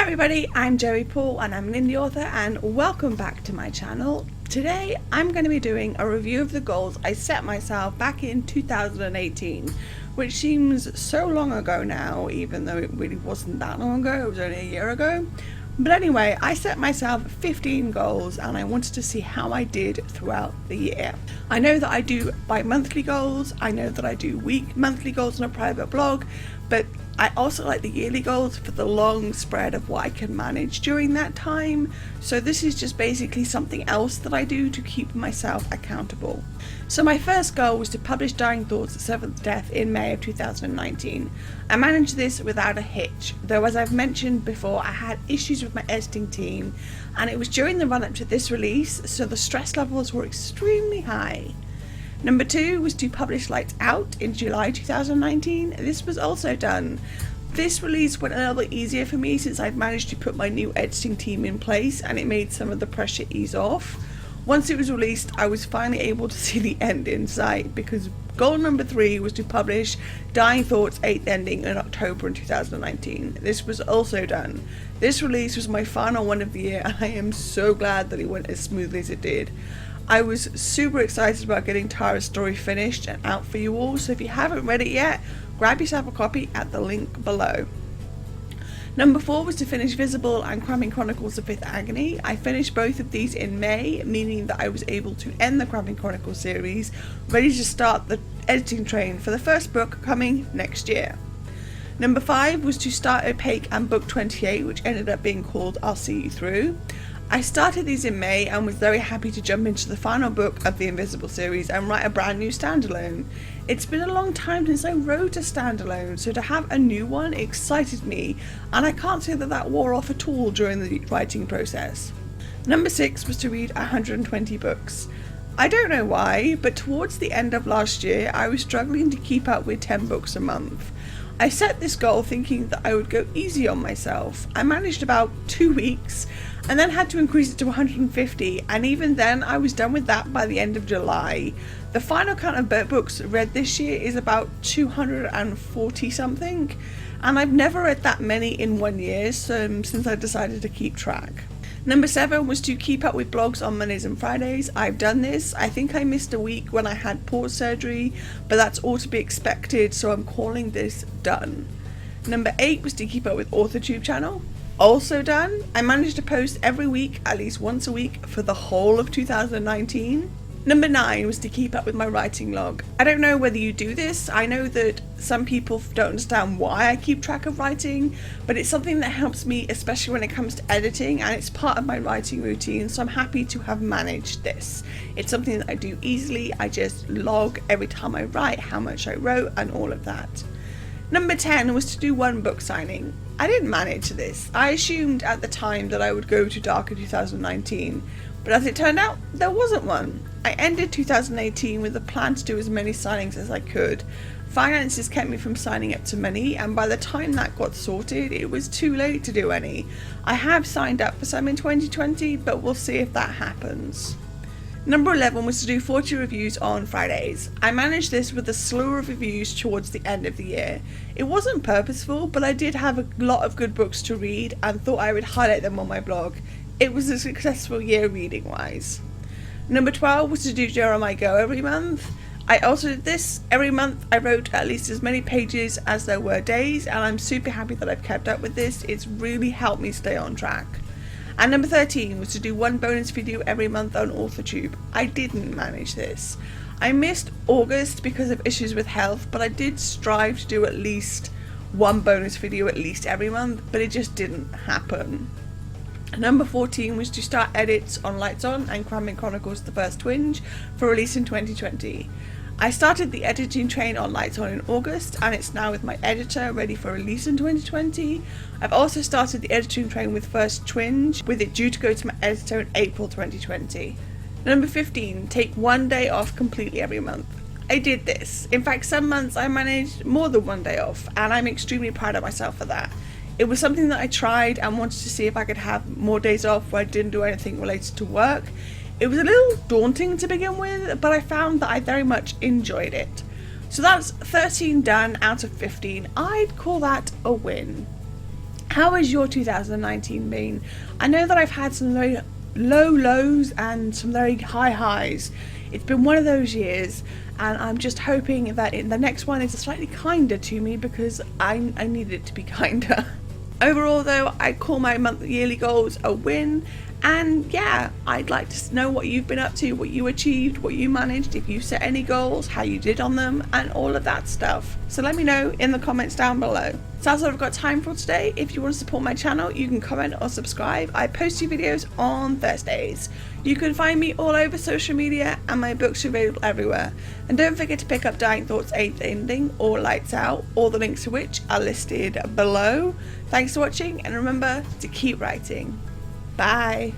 everybody, I'm Joey Paul and I'm an indie author and welcome back to my channel. Today I'm going to be doing a review of the goals I set myself back in 2018, which seems so long ago now, even though it really wasn't that long ago, it was only a year ago. But anyway, I set myself 15 goals and I wanted to see how I did throughout the year. I know that I do bi-monthly goals, I know that I do monthly goals on a private blog, but I also like the yearly goals for the long spread of what I can manage during that time. So this is just basically something else that I do to keep myself accountable. So my first goal was to publish Dying Thoughts: Seventh Death in May of 2019. I managed this without a hitch, though as I've mentioned before, I had issues with my editing team and it was during the run-up to this release, so the stress levels were extremely high. Number 2 was to publish Lights Out in July 2019. This was also done. This release went a little bit easier for me since I'd managed to put my new editing team in place and it made some of the pressure ease off. Once it was released, I was finally able to see the end in sight because goal number 3 was to publish Dying Thoughts 8th Ending in October in 2019. This was also done. This release was my final one of the year and I am so glad that it went as smoothly as it did. I was super excited about getting Tara's story finished and out for you all, so if you haven't read it yet, grab yourself a copy at the link below. Number 4 was to finish Visible and Cramming Chronicles: The Fifth Agony. I finished both of these in May, meaning that I was able to end the Cramming Chronicles series, ready to start the editing train for the first book coming next year. Number 5 was to start Opaque and book 28, which ended up being called I'll See You Through. I started these in May and was very happy to jump into the final book of the Invisible series and write a brand new standalone. It's been a long time since I wrote a standalone, so to have a new one excited me, and I can't say that that wore off at all during the writing process. Number 6 was to read 120 books. I don't know why, but towards the end of last year I was struggling to keep up with 10 books a month. I set this goal thinking that I would go easy on myself. I managed about 2 weeks and then had to increase it to 150, and even then I was done with that by the end of July. The final count of books read this year is about 240 something, and I've never read that many in 1 year since I decided to keep track. Number 7 was to keep up with blogs on Mondays and Fridays. I've done this. I think I missed a week when I had port surgery, but that's all to be expected, so I'm calling this done. Number 8 was to keep up with Authortube channel. Also done. I managed to post every week, at least once a week, for the whole of 2019. Number 9 was to keep up with my writing log. I don't know whether you do this. I know that some people don't understand why I keep track of writing, but it's something that helps me, especially when it comes to editing, and it's part of my writing routine, so I'm happy to have managed this. It's something that I do easily. I just log every time I write how much I wrote and all of that. Number 10 was to do one book signing. I didn't manage this. I assumed at the time that I would go to Darker 2019, but as it turned out, there wasn't one. I ended 2018 with a plan to do as many signings as I could. Finances kept me from signing up to many, and by the time that got sorted, it was too late to do any. I have signed up for some in 2020, but we'll see if that happens. Number 11 was to do 40 reviews on Fridays. I managed this with a slew of reviews towards the end of the year. It wasn't purposeful, but I did have a lot of good books to read and thought I would highlight them on my blog. It was a successful year reading wise. Number 12 was to do Jeremiah Go every month. I also did this. Every month I wrote at least as many pages as there were days, and I'm super happy that I've kept up with this. It's really helped me stay on track. And number 13 was to do one bonus video every month on Authortube. I didn't manage this. I missed August because of issues with health, but I did strive to do at least one bonus video at least every month, but it just didn't happen. Number 14 was to start edits on Lights On and Cramming Chronicles: The First Twinge for release in 2020. I started the editing train on Lights On in August, and it's now with my editor ready for release in 2020. I've also started the editing train with First Twinge, with it due to go to my editor in April 2020. Number 15, take 1 day off completely every month. I did this. In fact, some months I managed more than 1 day off, and I'm extremely proud of myself for that. It was something that I tried and wanted to see if I could have more days off where I didn't do anything related to work. It was a little daunting to begin with, but I found that I very much enjoyed it. So that's 13 done out of 15. I'd call that a win. How has your 2019 been? I know that I've had some very low lows and some very high highs. It's been one of those years, and I'm just hoping that the next one is slightly kinder to me, because I need it to be kinder. Overall though, I call my yearly goals a win, and yeah, I'd like to know what you've been up to, what you achieved, what you managed, if you set any goals, how you did on them, and all of that stuff. So let me know in the comments down below. So that's all I've got time for today. If you want to support my channel, you can comment or subscribe. I post new videos on Thursdays. You can find me all over social media, and my books are available everywhere. And don't forget to pick up Dying Thoughts 8th Ending or Lights Out, all the links to which are listed below. Thanks for watching, and remember to keep writing. Bye.